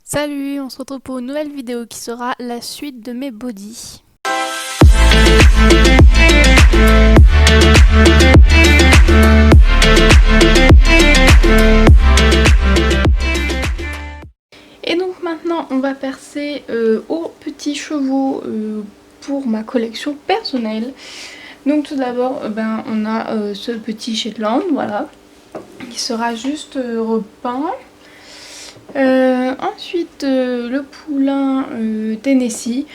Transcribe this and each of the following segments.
Salut, on se retrouve pour une nouvelle vidéo qui sera la suite de mes bodys. Et donc maintenant on va passer aux petits chevaux pour ma collection personnelle. Donc tout d'abord on a ce petit Shetland, voilà, qui sera juste repeint. Ensuite le poulain Tennessee.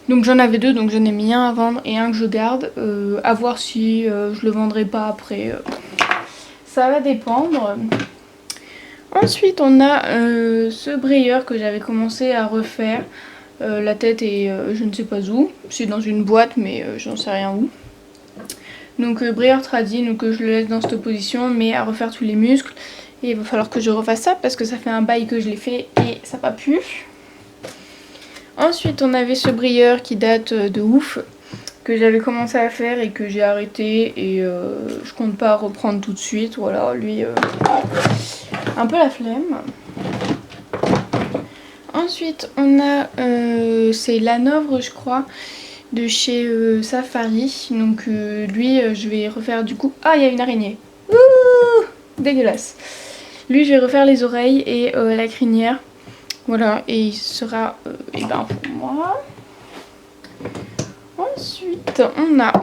Donc j'en avais deux, donc j'en ai mis un à vendre et un que je garde. À voir si je le vendrai pas après. Ça va dépendre. Ensuite on a ce brayeur que j'avais commencé à refaire. La tête est je ne sais pas où. C'est dans une boîte mais j'en sais rien où. Donc brayeur tradi, donc je le laisse dans cette position mais à refaire tous les muscles. Et il va falloir que je refasse ça parce que ça fait un bail que je l'ai fait et ça n'a pas pu. Ensuite on avait ce brilleur qui date de ouf, que j'avais commencé à faire et que j'ai arrêté et je compte pas reprendre tout de suite. Voilà, lui un peu la flemme. Ensuite on a c'est l'Hanovre je crois, de chez Safari. Donc lui je vais refaire du coup... Ah, il y a une araignée. Ouh, dégueulasse. Lui je vais refaire les oreilles et la crinière. Voilà, et il sera pour moi. Ensuite on a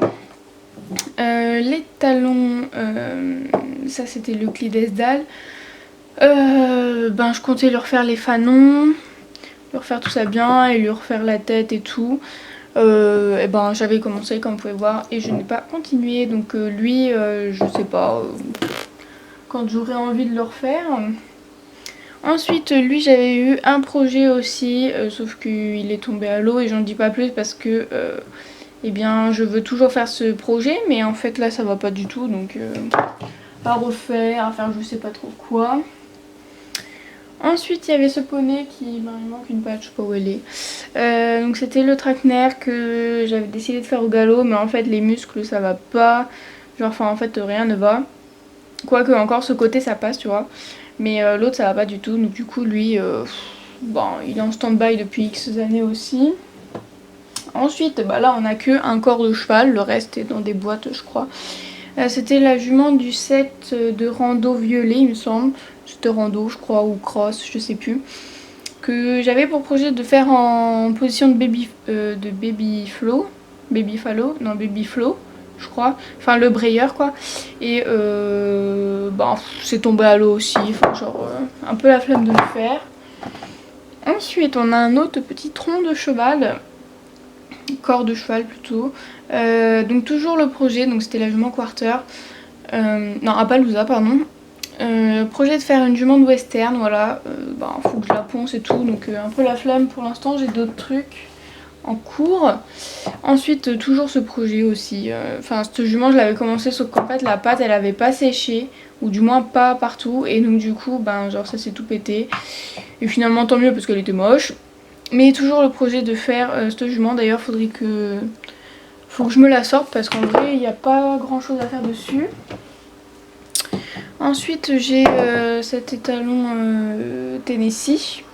les talons, ça c'était le Clydesdale. Je comptais lui refaire les fanons, lui refaire tout ça bien et lui refaire la tête et tout. J'avais commencé comme vous pouvez voir et je n'ai pas continué, donc lui je sais pas quand j'aurai envie de le refaire. Ensuite lui j'avais eu un projet aussi, sauf qu'il est tombé à l'eau et j'en dis pas plus parce que je veux toujours faire ce projet, mais en fait là ça va pas du tout, donc à refaire, à faire je sais pas trop quoi. Ensuite il y avait ce poney qui, il manque une patte, je sais pas où elle est. Donc c'était le traquenaire que j'avais décidé de faire au galop, mais en fait les muscles ça va pas, en fait rien ne va. Quoique encore ce côté ça passe tu vois, mais l'autre ça va pas du tout, donc du coup lui il est en stand-by depuis X années aussi. Ensuite là on a que un corps de cheval, le reste est dans des boîtes je crois. C'était la jument du set de rando violet il me semble, c'était rando je crois ou cross je sais plus, que j'avais pour projet de faire en position de baby flow je crois, enfin le brayeur quoi, et c'est tombé à l'eau aussi, un peu la flemme de le faire. Ensuite on a un autre petit tronc de cheval, corps de cheval plutôt, donc toujours le projet, donc c'était la jument quarter, Appaloosa pardon. Projet de faire une jument de western, voilà, faut que je la ponce et tout, donc un peu la flemme pour l'instant, j'ai d'autres trucs en cours. Ensuite toujours ce projet aussi, cette jument je l'avais commencé sauf qu'en fait la pâte elle avait pas séché, ou du moins pas partout, et donc du coup ça s'est tout pété, et finalement tant mieux parce qu'elle était moche. Mais toujours le projet de faire cette jument, d'ailleurs faut que je me la sorte parce qu'en vrai il n'y a pas grand chose à faire dessus. Ensuite j'ai cet étalon Tennessee.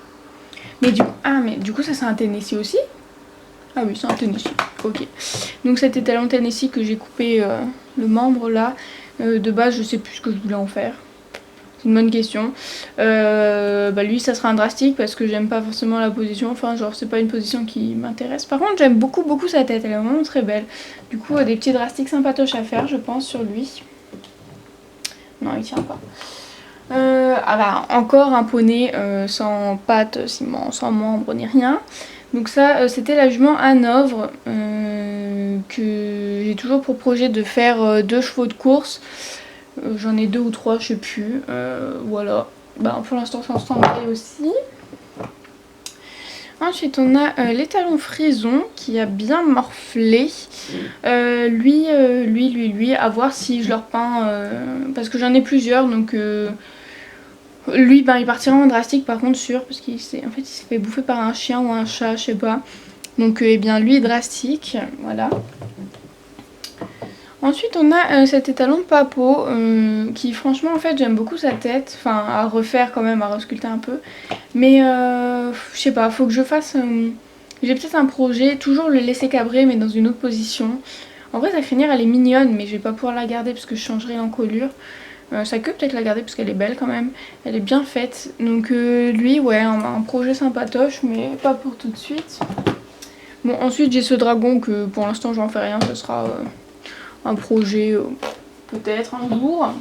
Mais du coup ça c'est un Tennessee aussi. Ah oui c'est un Tennessee, ok. Donc cet étalon Tennessee que j'ai coupé le membre là, de base je sais plus ce que je voulais en faire. C'est une bonne question. Lui ça sera un drastique parce que j'aime pas forcément la position, c'est pas une position qui m'intéresse. Par contre j'aime beaucoup sa tête, elle est vraiment très belle. Du coup des petits drastiques sympatoches à faire je pense sur lui. Non il tient pas. Encore un poney sans pattes, sans membres ni rien. Donc ça c'était la jument Hanovre que j'ai toujours pour projet de faire 2 chevaux de course. J'en ai 2 ou 3 je sais plus, voilà. Pour l'instant c'est en stand-by aussi. Ensuite on a l'étalon frison qui a bien morflé. Lui, à voir si je le repeins, parce que j'en ai plusieurs, donc lui il partira en drastique par contre sûr, parce qu'il s'est fait bouffer par un chien ou un chat, je sais pas. Donc lui drastique, voilà. Ensuite on a cet étalon Papo qui franchement en fait j'aime beaucoup sa tête, à refaire quand même, à resculpter un peu. Mais je sais pas, faut que je fasse... j'ai peut-être un projet, toujours le laisser cabrer mais dans une autre position. En vrai sa crinière elle est mignonne mais je vais pas pouvoir la garder parce que je changerai l'encolure. Sa queue peut-être la garder parce qu'elle est belle quand même, elle est bien faite. Donc lui ouais un projet sympatoche mais pas pour tout de suite. Bon ensuite j'ai ce dragon que pour l'instant j'en fais rien, ce sera un projet peut-être un jour.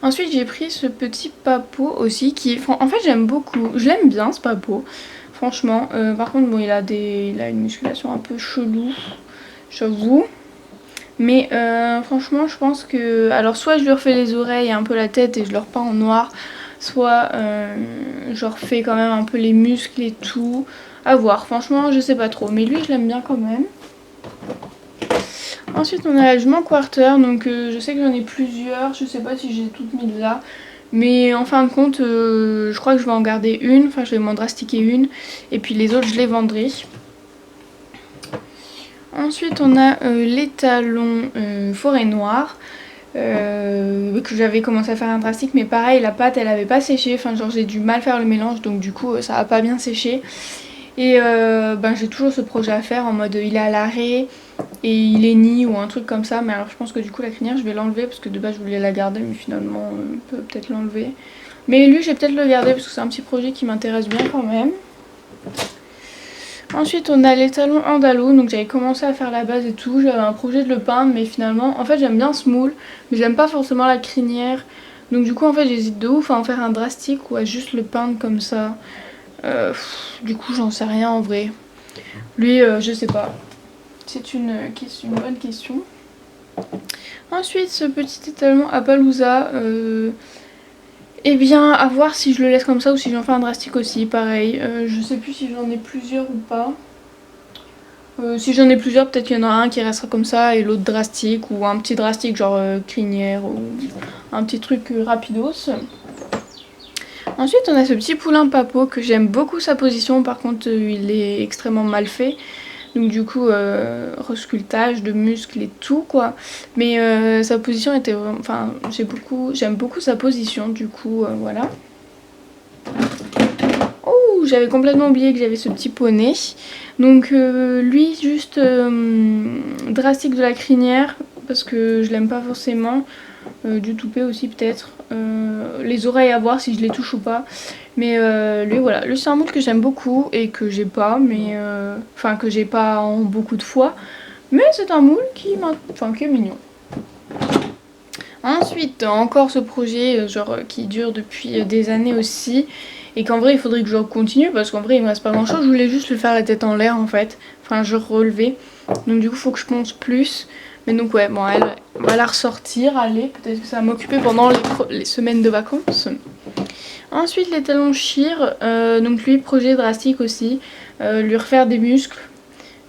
Ensuite j'ai pris ce petit papeau aussi qui en fait j'aime beaucoup, je l'aime bien ce papeau franchement. Par contre bon il a une musculation un peu chelou j'avoue. Mais franchement je pense que... Alors soit je lui refais les oreilles et un peu la tête et je le repeins en noir. Soit je refais quand même un peu les muscles et tout. À voir, franchement je sais pas trop. Mais lui je l'aime bien quand même. Ensuite on a la jument quarter. Donc je sais que j'en ai plusieurs. Je sais pas si j'ai toutes mises là. Mais en fin de compte je crois que je vais en garder une. Enfin je vais m'en drastiquer une. Et puis les autres je les vendrai. Ensuite on a les talons forêt noire que j'avais commencé à faire un drastique mais pareil la pâte elle avait pas séché, enfin genre j'ai du mal faire le mélange donc du coup ça a pas bien séché. Et j'ai toujours ce projet à faire en mode il est à l'arrêt et il est nid ou un truc comme ça. Mais alors je pense que du coup la crinière je vais l'enlever parce que de base je voulais la garder mais finalement on peut peut-être l'enlever. Mais lui je vais peut-être le garder parce que c'est un petit projet qui m'intéresse bien quand même. Ensuite on a les talons andalous, donc j'avais commencé à faire la base et tout, j'avais un projet de le peindre mais finalement en fait j'aime bien ce moule mais j'aime pas forcément la crinière. Donc du coup en fait j'hésite de ouf à en faire un drastique ou à juste le peindre comme ça. Du coup j'en sais rien en vrai. Lui je sais pas. C'est une bonne question. Ensuite ce petit étalement Appaloosa. Eh bien à voir si je le laisse comme ça ou si j'en fais un drastique aussi, pareil. Je sais plus si j'en ai plusieurs ou pas. Si j'en ai plusieurs, peut-être qu'il y en a un qui restera comme ça et l'autre drastique ou un petit drastique genre crinière ou un petit truc rapidos. Ensuite on a ce petit poulain papo que j'aime beaucoup sa position, par contre il est extrêmement mal fait. Donc du coup resculptage de muscles et tout quoi. Mais sa position était vraiment... Enfin j'aime beaucoup sa position du coup voilà. Oh j'avais complètement oublié que j'avais ce petit poney. Donc lui juste drastique de la crinière parce que je l'aime pas forcément. Du toupet aussi peut-être. Les oreilles à voir si je les touche ou pas. Mais lui voilà, lui c'est un moule que j'aime beaucoup et que j'ai pas, mais enfin que j'ai pas en beaucoup de fois. Mais c'est un moule qui est mignon. Ensuite encore ce projet genre qui dure depuis des années aussi. Et qu'en vrai il faudrait que je continue parce qu'en vrai il me reste pas grand chose. Je voulais juste le faire la tête en l'air en fait. Enfin je relevais. Donc du coup faut que je pense plus. Mais donc ouais bon elle va la ressortir. Allez peut-être que ça va m'occuper pendant les semaines de vacances. Ensuite les talons sheer, donc lui projet drastique aussi, lui refaire des muscles,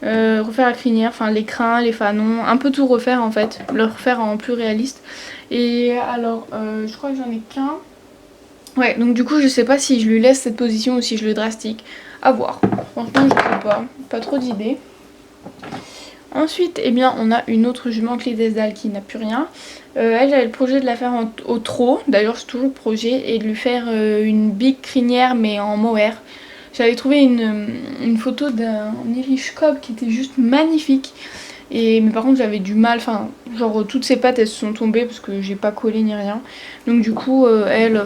refaire la crinière, enfin les crins, les fanons, un peu tout refaire en fait, le refaire en plus réaliste. Et alors je crois que j'en ai qu'un. Ouais donc du coup je sais pas si je lui laisse cette position ou si je le drastique, à voir. Franchement je sais pas trop d'idées. Ensuite, eh bien, on a une autre jument Clydesdale qui n'a plus rien. Elle, j'avais le projet de la faire au trot, d'ailleurs c'est toujours le projet, et de lui faire une big crinière mais en mohair. J'avais trouvé une photo d'un Irish Cob qui était juste magnifique. Mais par contre j'avais du mal, enfin genre toutes ses pattes elles se sont tombées parce que j'ai pas collé ni rien. Donc du coup elle...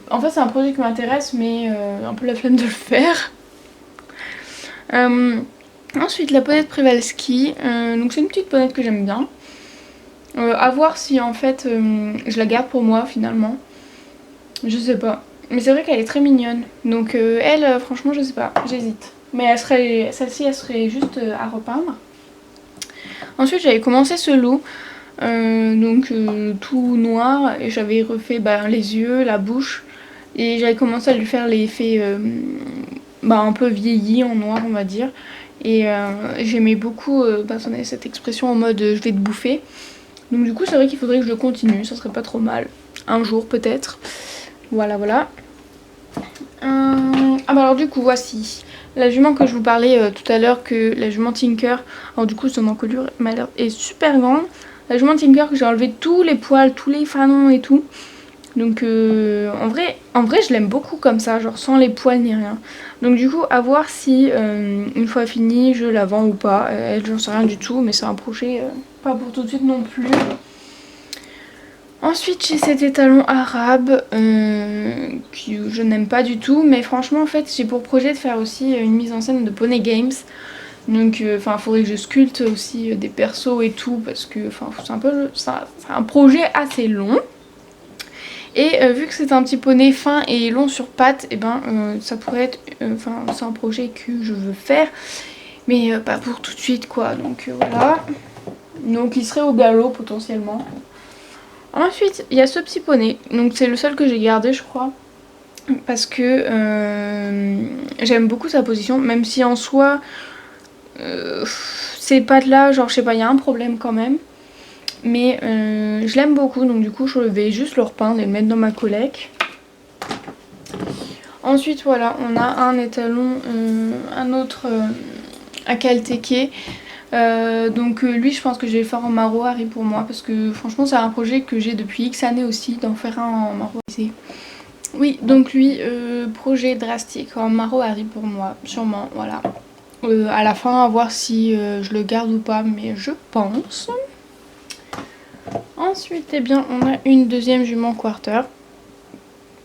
en fait c'est un projet qui m'intéresse mais un peu la flemme de le faire. Ensuite la ponette Przewalski, donc c'est une petite ponette que j'aime bien. À voir si en fait je la garde pour moi finalement. Je sais pas. Mais c'est vrai qu'elle est très mignonne. Donc elle franchement je sais pas, j'hésite. Mais celle-ci elle serait juste à repeindre. Ensuite j'avais commencé ce loup. Donc tout noir. Et j'avais refait les yeux, la bouche. Et j'avais commencé à lui faire l'effet un peu vieilli en noir on va dire. Et j'aimais beaucoup cette expression en mode je vais te bouffer. Donc du coup c'est vrai qu'il faudrait que je continue, ça serait pas trop mal. Un jour peut-être. Voilà voilà. Alors du coup voici la jument que je vous parlais tout à l'heure, que la jument Tinker. Alors du coup son encolure est super grande. La jument Tinker que j'ai enlevé tous les poils, tous les fanons et tout. Donc en vrai je l'aime beaucoup comme ça, genre sans les poils ni rien. Donc du coup à voir si une fois fini je la vends ou pas. Elle j'en sais rien du tout, mais c'est un projet pas pour tout de suite non plus. Ensuite j'ai cet étalon arabe que je n'aime pas du tout, mais franchement en fait j'ai pour projet de faire aussi une mise en scène de Poney Games. Donc enfin faudrait que je sculpte aussi des persos et tout parce que c'est un projet assez long. Et vu que c'est un petit poney fin et long sur pattes, et ben ça pourrait être, c'est un projet que je veux faire, mais pas pour tout de suite quoi. Donc voilà. Donc il serait au galop potentiellement. Ensuite il y a ce petit poney, donc c'est le seul que j'ai gardé je crois, parce que j'aime beaucoup sa position, même si en soi ces pattes là, genre je sais pas, il y a un problème quand même. Mais je l'aime beaucoup, donc du coup je vais juste le repeindre et le mettre dans ma collecte. Ensuite voilà, on a un étalon, un autre à Calteke. Donc lui je pense que je vais le faire en Maro Harry pour moi, parce que franchement c'est un projet que j'ai depuis X années aussi, d'en faire un en Maro. Oui, donc lui, projet drastique en Maro Harry pour moi, sûrement, voilà. À la fin, à voir si je le garde ou pas, mais je pense. Ensuite, eh bien, on a une deuxième jument quarter.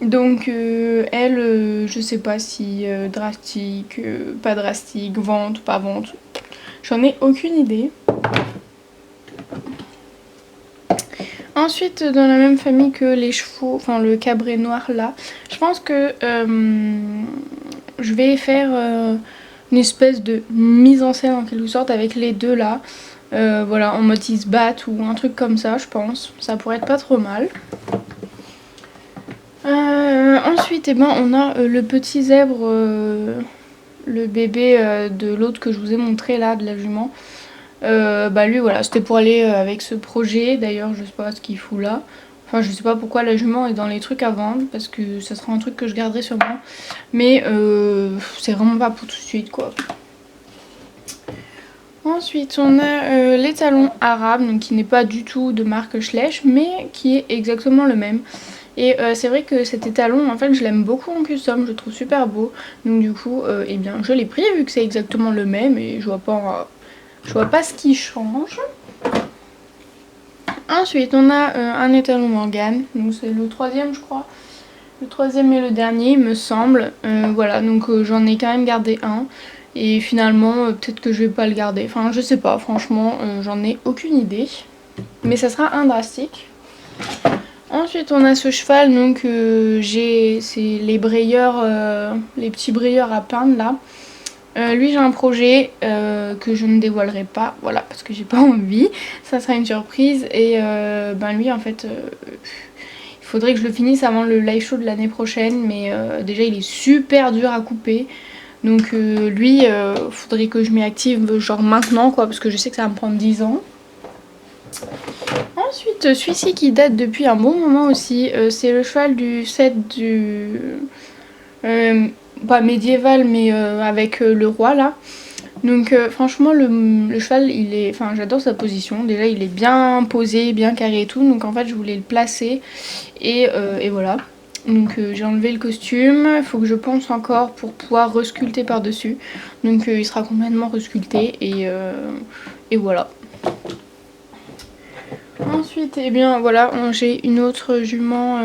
Donc elle, je sais pas si drastique, pas drastique, vente, pas vente. J'en ai aucune idée. Ensuite, dans la même famille que les chevaux, enfin le cabré noir là, je pense que je vais faire une espèce de mise en scène en quelque sorte avec les deux là. Voilà, en mode ils se battent ou un truc comme ça, je pense. Ça pourrait être pas trop mal. Ensuite, eh ben, on a le petit zèbre, le bébé de l'autre que je vous ai montré là, de la jument. Bah lui voilà, c'était pour aller avec ce projet. D'ailleurs je sais pas ce qu'il fout là. Enfin je sais pas pourquoi la jument est dans les trucs à vendre, parce que ça sera un truc que je garderai sûrement. Mais c'est vraiment pas pour tout de suite quoi. Ensuite on a l'étalon arabe, donc qui n'est pas du tout de marque Schleich, mais qui est exactement le même. Et c'est vrai que cet étalon en fait je l'aime beaucoup en custom, je le trouve super beau. Donc du coup eh bien je l'ai pris vu que c'est exactement le même et je vois pas ce qui change. Ensuite on a un étalon Morgane, donc c'est le troisième je crois. Le troisième et le dernier il me semble. Voilà, donc j'en ai quand même gardé un. Et finalement peut-être que je vais pas le garder. Enfin je sais pas, franchement j'en ai aucune idée. Mais ça sera un drastique. Ensuite on a ce cheval, donc c'est les brayeurs, les petits brayeurs à peindre là. Lui j'ai un projet que je ne dévoilerai pas, voilà, parce que j'ai pas envie, ça sera une surprise. Et ben lui en fait il faudrait que je le finisse avant le live show de l'année prochaine, mais déjà il est super dur à couper. Donc lui faudrait que je m'y active genre maintenant quoi, parce que je sais que ça va me prendre 10 ans. Ensuite celui-ci qui date depuis un bon moment aussi, c'est le cheval du set du... pas médiéval mais avec le roi là. Donc franchement le cheval il est, enfin j'adore sa position, déjà il est bien posé, bien carré et tout, donc en fait je voulais le placer et voilà. Donc j'ai enlevé le costume, il faut que je pense encore pour pouvoir resculpter par dessus, donc il sera complètement resculpté et voilà. Ensuite eh bien voilà, j'ai une autre jument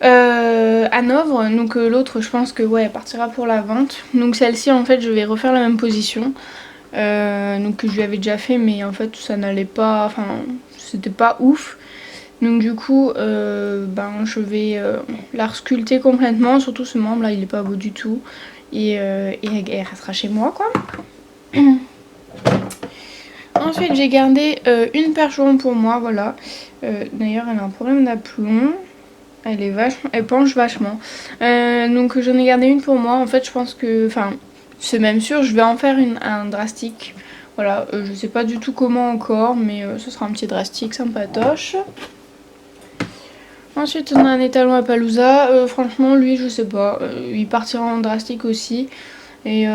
Hanovre, donc l'autre je pense que ouais elle partira pour la vente. Donc celle-ci en fait je vais refaire la même position, donc que je lui avais déjà fait, mais en fait ça n'allait pas, enfin c'était pas ouf. Donc du coup ben je vais la resculpter complètement, surtout ce membre là il est pas beau du tout, et elle restera chez moi quoi. Ensuite j'ai gardé une percheron pour moi, voilà. D'ailleurs elle a un problème d'aplomb. Elle penche vachement. Donc j'en ai gardé une pour moi. En fait je pense que, enfin c'est même sûr, je vais en faire un drastique. Voilà, je sais pas du tout comment encore, mais ce sera un petit drastique sympatoche. Ensuite on a un étalon à Palooza. Franchement lui je sais pas, il partira en drastique aussi. Et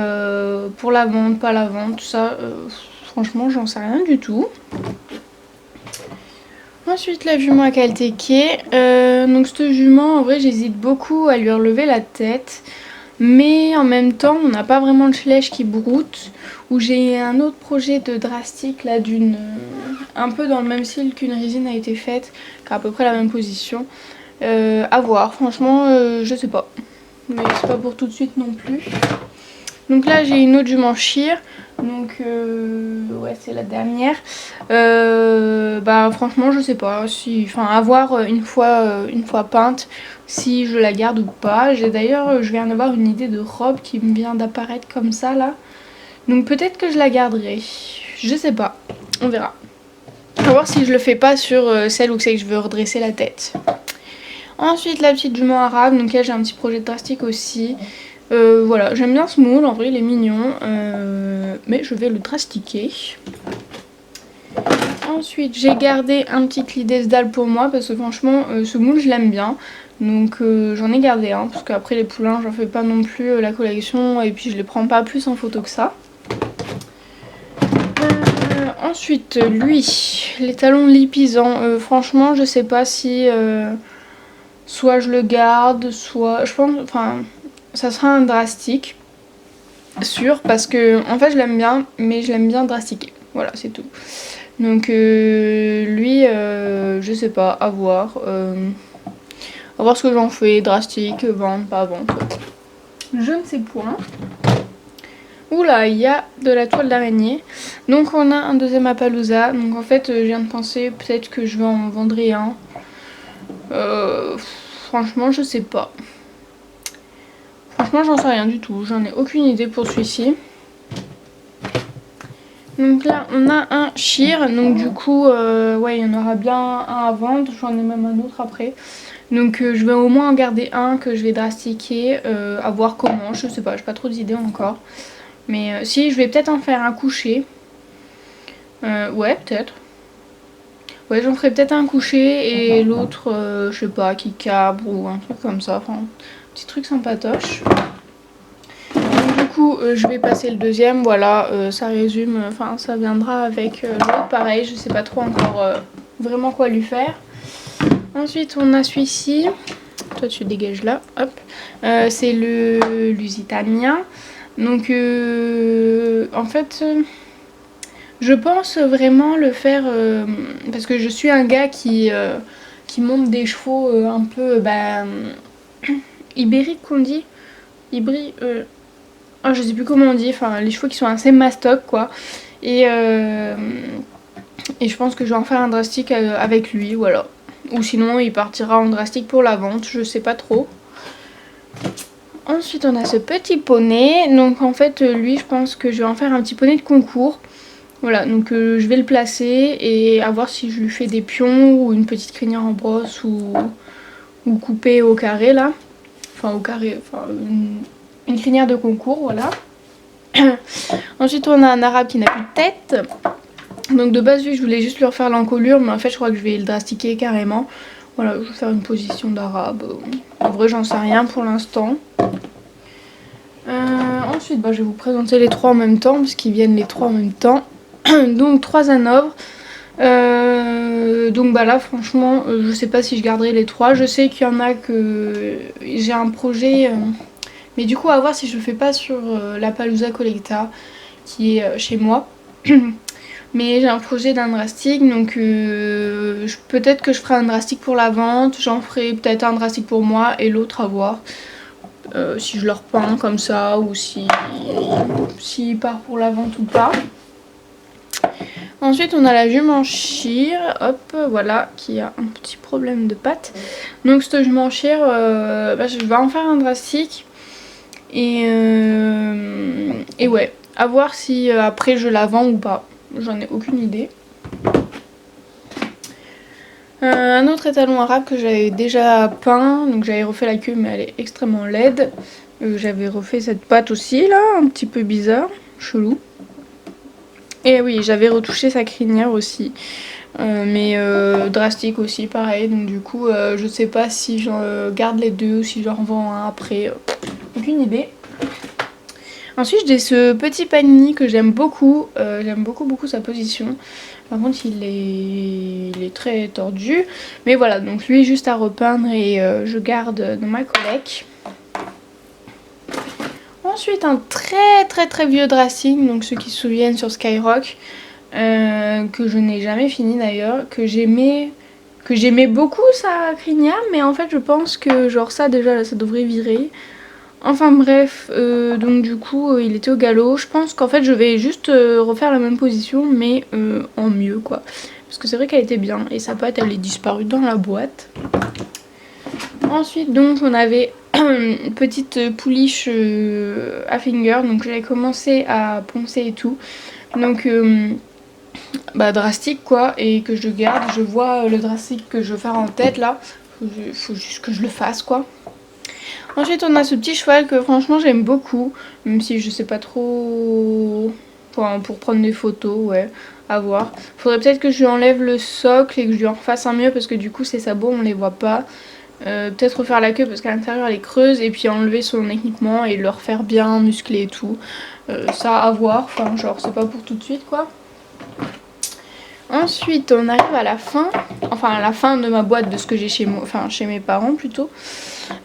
pour la vente, pas la vente, tout ça, franchement j'en sais rien du tout. Ensuite la jument à caltéquer. Donc cette jument, en vrai j'hésite beaucoup à lui relever la tête. Mais en même temps on n'a pas vraiment de flèche qui broute. Ou j'ai un autre projet de drastique là d'une... un peu dans le même style qu'une résine a été faite. Qui a à peu près la même position. À voir, franchement je sais pas. Mais c'est pas pour tout de suite non plus. Donc là j'ai une autre jument Shire. Donc ouais c'est la dernière. Bah franchement je sais pas si, enfin à voir une fois peinte si je la garde ou pas. J'ai d'ailleurs, je viens d'avoir une idée de robe qui me vient d'apparaître comme ça là. Donc peut-être que je la garderai. Je sais pas, on verra. On va voir si je le fais pas sur celle où c'est que je veux redresser la tête. Ensuite la petite jument arabe, donc là j'ai un petit projet de drastique aussi. Voilà, j'aime bien ce moule, en vrai il est mignon, mais je vais le drastiquer. Ensuite j'ai gardé un petit Clides dalle pour moi parce que franchement ce moule je l'aime bien. Donc j'en ai gardé un parce qu'après les poulains j'en fais pas non plus la collection et puis je les prends pas plus en photo que ça. Ensuite lui, les talons lipisants, franchement je sais pas si soit je le garde, soit je pense, enfin ça sera un drastique sûr parce que en fait je l'aime bien mais je l'aime bien drastiquer, voilà c'est tout. Donc lui je sais pas, à voir ce que j'en fais, drastique, vendre, pas vendre, je ne sais point. Oula, il y a de la toile d'araignée. Donc on a un deuxième Appaloosa. Donc en fait je viens de penser peut-être que je vais en vendre un. Franchement je sais pas. Franchement j'en sais rien du tout, j'en ai aucune idée pour celui-ci. Donc là on a un Shire, donc du coup ouais il y en aura bien un à vendre, j'en ai même un autre après. Donc je vais au moins en garder un que je vais drastiquer, à voir comment, je sais pas, j'ai pas trop d'idées encore. Mais si, je vais peut-être en faire un coucher. Ouais peut-être. Ouais j'en ferai peut-être un coucher et l'autre je sais pas, qui cabre ou un truc comme ça, enfin un petit truc sympatoche. Du coup je vais passer le deuxième, voilà, ça résume, enfin ça viendra avec l'autre, pareil, je sais pas trop encore vraiment quoi lui faire. Ensuite on a celui-ci, toi tu dégages là, hop, c'est le Lusitanien. Donc en fait je pense vraiment le faire parce que je suis un gars qui monte des chevaux un peu ibériques qu'on dit, hybride, oh, je sais plus comment on dit, enfin les chevaux qui sont assez mastoc quoi. Et je pense que je vais en faire un drastique avec lui, voilà. Ou sinon il partira en drastique pour la vente, je sais pas trop. Ensuite on a ce petit poney, donc en fait lui je pense que je vais en faire un petit poney de concours. Voilà, donc je vais le placer et à voir si je lui fais des pions ou une petite crinière en brosse ou coupée au carré là. Enfin au carré, enfin une crinière de concours, voilà. Ensuite on a un arabe qui n'a plus de tête. Donc de base lui je voulais juste lui refaire l'encolure, mais en fait je crois que je vais le drastiquer carrément. Voilà, je vais faire une position d'arabe. En vrai j'en sais rien pour l'instant. Ensuite je vais vous présenter les trois en même temps, parce qu'ils viennent les trois en même temps. Donc 3 hanovres. Donc là franchement je sais pas si je garderai les 3. Je sais qu'il y en a que j'ai un projet mais du coup à voir si je le fais pas sur l'Appaloosa Collecta qui est chez moi. Mais j'ai un projet d'un drastique, donc peut-être que je ferai un drastique pour la vente, j'en ferai peut-être un drastique pour moi et l'autre à voir. Si je le repeins comme ça ou s'il part pour la vente ou pas. Ensuite on a la jument Shire, hop, voilà, qui a un petit problème de patte. Donc cette jument Shire, je vais en faire un drastique. Et ouais, à voir si après je la vends ou pas. J'en ai aucune idée. Un autre étalon arabe que j'avais déjà peint, donc j'avais refait la queue mais elle est extrêmement laide. J'avais refait cette patte aussi là, un petit peu bizarre, chelou. Et oui, j'avais retouché sa crinière aussi, mais drastique aussi, pareil. Donc du coup, je sais pas si je garde les deux ou si j'en revends un après. Aucune idée. Ensuite, j'ai ce petit panini que j'aime beaucoup sa position. Par contre il est très tordu. Mais voilà, donc lui juste à repeindre et je garde dans ma collecte. Ensuite un très vieux dressing, donc ceux qui se souviennent sur Skyrock, que je n'ai jamais fini d'ailleurs, que j'aimais beaucoup sa crinière, mais en fait je pense que genre ça déjà là, ça devrait virer. Enfin bref, donc du coup il était au galop. Je pense qu'en fait je vais juste refaire la même position mais en mieux quoi. Parce que c'est vrai qu'elle était bien et sa patte elle est disparue dans la boîte. Ensuite donc on avait une petite pouliche à finger, donc j'avais commencé à poncer et tout. Donc drastique quoi, et que je garde. Je vois le drastique que je veux faire en tête là. Faut juste que je le fasse quoi. Ensuite on a ce petit cheval que franchement j'aime beaucoup, même si je sais pas trop, enfin, pour prendre des photos, ouais, à voir. Faudrait peut-être que je lui enlève le socle et que je lui en refasse un mieux parce que du coup ses sabots on les voit pas. Peut-être refaire la queue parce qu'à l'intérieur elle est creuse, et puis enlever son équipement et le refaire bien musclé et tout. Ça à voir, enfin genre c'est pas pour tout de suite quoi. Ensuite on arrive à la fin, enfin à la fin de ma boîte de ce que j'ai chez moi, enfin chez mes parents plutôt.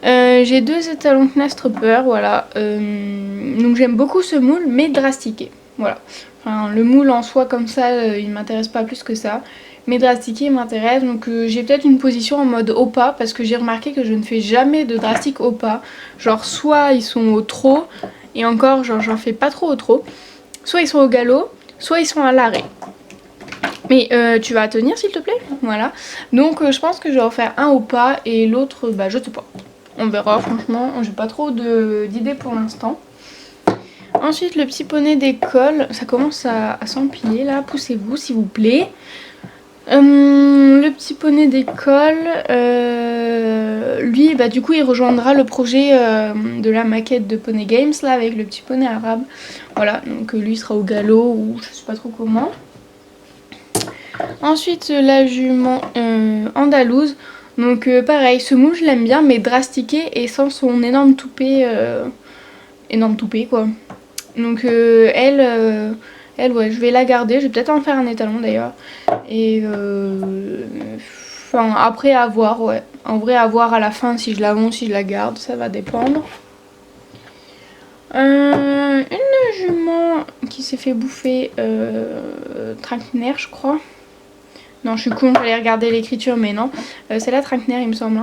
J'ai deux étalons Knastrupper, voilà. Donc j'aime beaucoup ce moule mais drastiqué, voilà. Enfin, le moule en soi comme ça il m'intéresse pas plus que ça. Mais drastiqué m'intéresse, donc j'ai peut-être une position en mode au pas parce que j'ai remarqué que je ne fais jamais de drastique au pas. Genre soit ils sont au trot, et encore genre j'en fais pas trop au trot, soit ils sont au galop, soit ils sont à l'arrêt. Mais tu vas tenir s'il te plaît, voilà. Donc je pense que je vais en faire un au pas et l'autre je sais pas. On verra, franchement j'ai pas trop d'idées pour l'instant. Ensuite le petit poney d'école, ça commence à s'empiler là, poussez-vous s'il vous plaît. Le petit poney d'école, lui du coup il rejoindra le projet de la maquette de Poney Games là avec le petit poney arabe. Voilà, donc lui il sera au galop ou je sais pas trop comment. Ensuite la jument andalouse, donc pareil, ce moule je l'aime bien mais drastiqué et sans son énorme toupet quoi. Donc elle ouais, je vais la garder, je vais peut-être en faire un étalon d'ailleurs. Et enfin après à voir, ouais. En vrai à voir à la fin si je la vends, si je la garde, ça va dépendre. Une jument qui s'est fait bouffer Trankner je crois. Non je suis con, j'allais regarder l'écriture mais non. C'est la Trankner il me semble.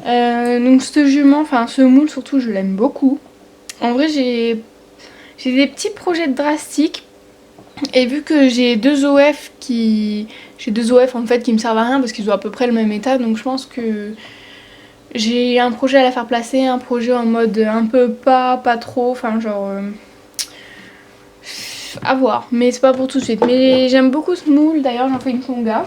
Donc ce jument, enfin ce moule surtout je l'aime beaucoup. En vrai j'ai des petits projets drastiques. Et vu que j'ai deux OF en fait qui me servent à rien parce qu'ils ont à peu près le même état, donc je pense que j'ai un projet à la faire placer, un projet en mode un peu pas trop, enfin genre à voir, mais c'est pas pour tout de suite. Mais j'aime beaucoup ce moule, d'ailleurs j'en fais une conga.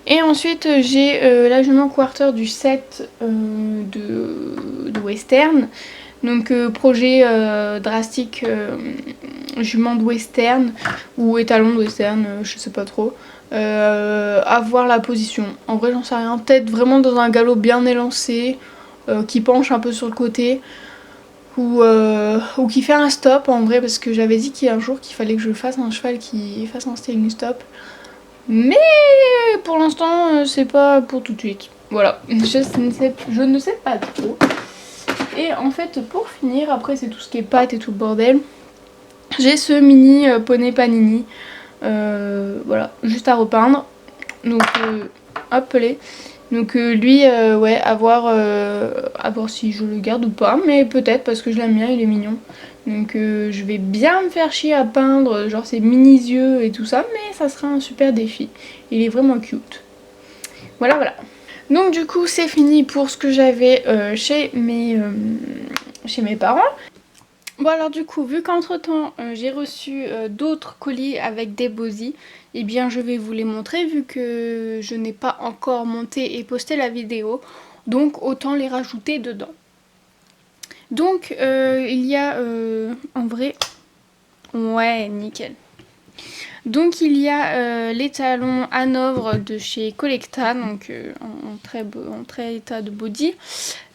Et ensuite j'ai la jument quarter du set de western. Donc projet drastique jument de western ou étalon de western, je sais pas trop. À voir la position. En vrai j'en sais rien. Peut-être vraiment dans un galop bien élancé, qui penche un peu sur le côté. Ou qui fait un stop en vrai, parce que j'avais dit qu'il y a un jour qu'il fallait que je fasse un cheval qui fasse un steering stop. Mais pour l'instant c'est pas pour tout de suite. Voilà, je ne sais pas trop. Et en fait pour finir, après c'est tout ce qui est pâte et tout le bordel, j'ai ce mini poney panini, voilà, juste à repeindre. Donc hop les. Donc lui ouais, à voir si je le garde ou pas, mais peut-être parce que je l'aime bien, il est mignon. Donc je vais bien me faire chier à peindre genre ses mini yeux et tout ça, mais ça sera un super défi. Il est vraiment cute. Voilà voilà. Donc du coup c'est fini pour ce que j'avais chez mes parents. Bon alors du coup, vu qu'entre temps j'ai reçu d'autres colis avec des bosies, eh bien je vais vous les montrer vu que je n'ai pas encore monté et posté la vidéo, donc autant les rajouter dedans. Donc il y a en vrai, ouais nickel. Donc il y a les talons Hanovre de chez Collecta, donc en très état de body.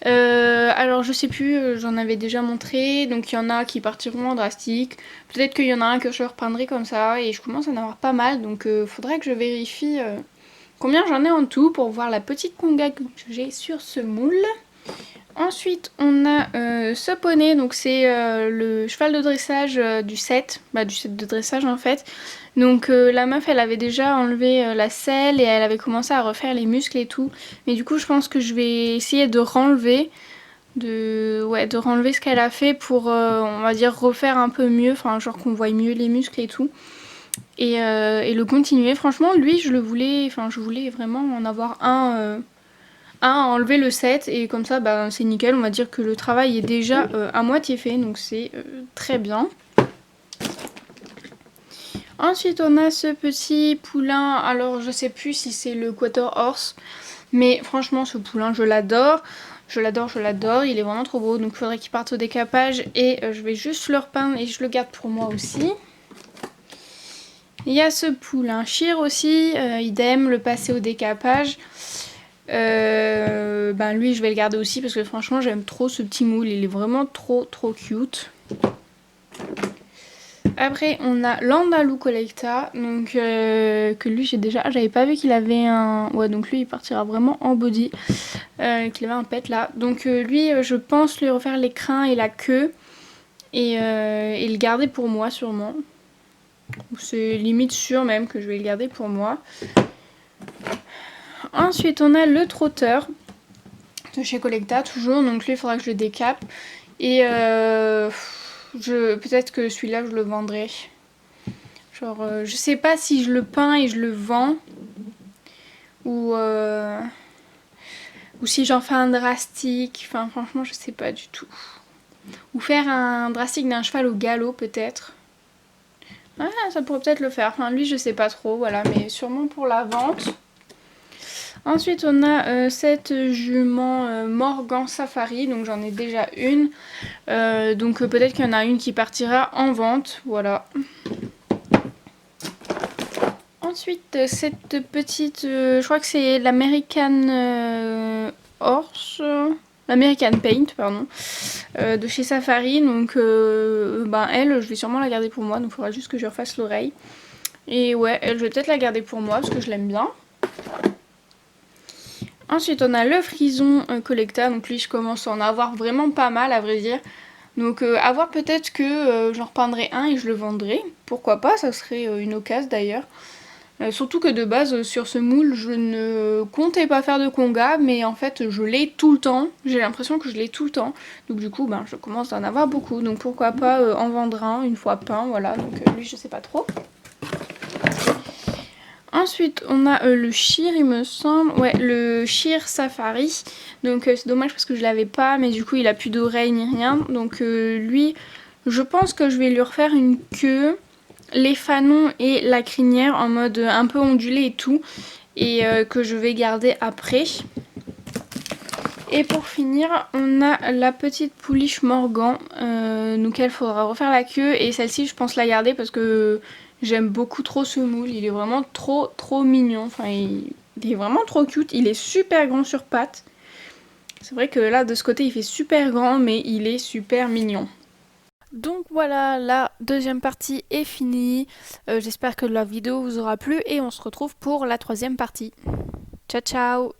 Alors je sais plus, j'en avais déjà montré, donc il y en a qui partiront en drastique. Peut-être qu'il y en a un que je repeindrai comme ça, et je commence à en avoir pas mal, donc faudrait que je vérifie combien j'en ai en tout pour voir la petite conga que j'ai sur ce moule. Ensuite, on a ce poney, donc c'est le cheval de dressage du set de dressage en fait. Donc la meuf, elle avait déjà enlevé la selle et elle avait commencé à refaire les muscles et tout. Mais du coup, je pense que je vais essayer de renlever, de renlever ce qu'elle a fait pour, on va dire, refaire un peu mieux, enfin genre qu'on voit mieux les muscles et tout. Et le continuer. Franchement, lui, je voulais vraiment en avoir à enlever le set et comme ça c'est nickel, on va dire que le travail est déjà à moitié fait, donc c'est très bien. Ensuite on a ce petit poulain, alors je sais plus si c'est le Quarter Horse, mais franchement ce poulain je l'adore, il est vraiment trop beau, donc il faudrait qu'il parte au décapage et je vais juste le repeindre et je le garde pour moi aussi. Il y a ce poulain Sheer aussi, idem, le passer au décapage. Lui je vais le garder aussi parce que franchement j'aime trop ce petit moule, il est vraiment trop cute. Après on a l'Andalou Collecta, donc que lui j'avais pas vu qu'il avait un, ouais donc lui il partira vraiment en body, qu'il avait un pet là, donc lui je pense lui refaire les crins et la queue et le garder pour moi sûrement, c'est limite sûr même que je vais le garder pour moi. Ensuite on a le trotteur de chez Collecta toujours, donc lui il faudra que je le décape et peut-être que celui-là je le vendrai, genre je sais pas si je le peins et je le vends ou si j'en fais un drastique, enfin franchement je sais pas du tout, ou faire un drastique d'un cheval au galop peut-être. Ah, ça pourrait peut-être le faire, enfin lui je sais pas trop, voilà, mais sûrement pour la vente. Ensuite on a cette jument Morgan Safari, donc j'en ai déjà une, donc peut-être qu'il y en a une qui partira en vente, voilà. Ensuite cette petite, je crois que c'est l'American Horse, l'American Paint pardon, de chez Safari, donc elle je vais sûrement la garder pour moi, donc il faudra juste que je refasse l'oreille. Et ouais, elle je vais peut-être la garder pour moi parce que je l'aime bien. Ensuite on a le Frison Collecta, donc lui je commence à en avoir vraiment pas mal à vrai dire. Donc à voir, peut-être que j'en repeindrai un et je le vendrai, pourquoi pas, ça serait une occasion d'ailleurs. Surtout que de base sur ce moule je ne comptais pas faire de conga, mais en fait je l'ai tout le temps, j'ai l'impression que je l'ai tout le temps. Donc du coup je commence à en avoir beaucoup, donc pourquoi pas en vendre un une fois peint, voilà, donc lui je sais pas trop. Ensuite on a le Sheer il me semble, ouais le Sheer Safari, donc c'est dommage parce que je l'avais pas, mais du coup il a plus d'oreilles ni rien, donc lui je pense que je vais lui refaire une queue, les fanons et la crinière en mode un peu ondulé et tout, et que je vais garder après. Et pour finir on a la petite pouliche Morgan, donc il faudra refaire la queue, et celle-ci je pense la garder parce que j'aime beaucoup trop ce moule, il est vraiment trop mignon, enfin il est vraiment trop cute, il est super grand sur pattes. C'est vrai que là de ce côté il fait super grand mais il est super mignon. Donc voilà, la deuxième partie est finie, j'espère que la vidéo vous aura plu et on se retrouve pour la troisième partie. Ciao ciao.